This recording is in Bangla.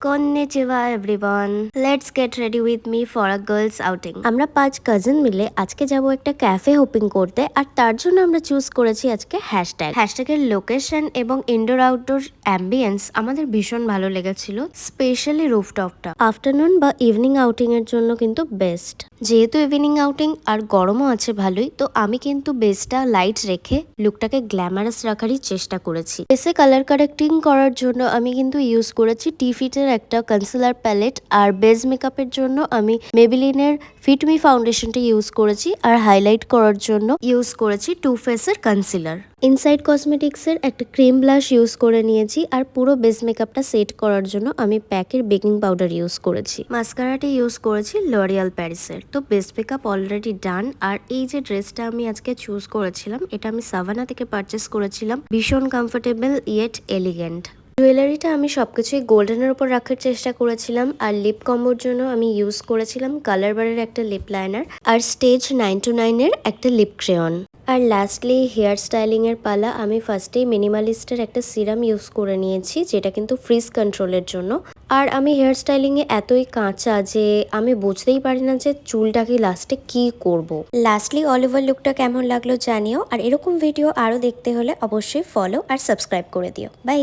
Konnichiwa everyone. Let's get ready with me for a girls outing. আমরা 5 কাজিন মিলে আজকে যাব একটা ক্যাফে হোপিং করতে, আর তার জন্য আমরা চুজ করেছি আজকে হ্যাশট্যাগ। হ্যাশট্যাগের লোকেশন এবং ইনডোর আউটডোর অ্যাম্বিয়েন্স আমাদের ভীষণ ভালো লেগেছিল, স্পেশালি রুফটপটা। আফটারনুন বা ইভিনিং আউটিং এর জন্য কিন্তু বেস্ট। যেহেতু ইভিনিং আউটিং আর গরমও আছে ভালোই, তো আমি কিন্তু বেসটা লাইট রেখে লুকটাকে গ্ল্যামারাস রাখারই চেষ্টা করেছি। বেসে কালার কারেক্টিং করার জন্য আমি কিন্তু ইউজ করেছি টিফিটের একটা কনসিলার প্যালেট, আর বেস মেকআপের জন্য আমি মেবিলিনের ফিট মি ফাউন্ডেশনটা ইউজ করেছি, আর হাইলাইট করার জন্য ইউজ করেছি টু ফেসের কনসিলার। ইনসাইড কসমেটিক্সের একটা ক্রিম ব্লাশ ইউজ করে নিয়েছি, আর পুরো বেস মেকআপটা সেট করার জন্য আমি প্যাকের বেকিং পাউডার ইউজ করেছি। মাস্কারাটা ইউজ করেছি লরিয়াল প্যারিসের। তো বেস মেকআপ অলরেডি ডান। আর এই যে ড্রেসটা আমি আজকে চুজ করেছিলাম, এটা আমি সাভানা থেকে পারচেস করেছিলাম। ভীষণ কমফোর্টেবল ইয়েট এলিগেন্ট। জুয়েলারিটা আমি সবকিছুই গোল্ডেনের উপর রাখার চেষ্টা করেছিলাম, আর লিপ কম্বোর জন্য আমি ইউজ করেছিলাম কালার বারের একটা লিপ লাইনার, আর স্টেজ 929 এর একটা লিপ ক্রেয়ন। আর লাস্টলি হেয়ার স্টাইলিং এর পালা। আমি ফার্স্টেই মিনিমালিস্টের একটা সিরাম ইউজ করে নিয়েছি, যেটা কিন্তু ফ্রিজ কন্ট্রোলের জন্য। আর আমি হেয়ার স্টাইলিং এ এতই কাঁচা যে আমি বুঝতেই পারি না যে চুলটাকে লাস্টে কি করব। লাস্টলি অল ওভার লুকটা কেমন লাগলো জানিও, আর এরকম ভিডিও আরো দেখতে হলে অবশ্যই ফলো আর সাবস্ক্রাইব করে দিও। বাই।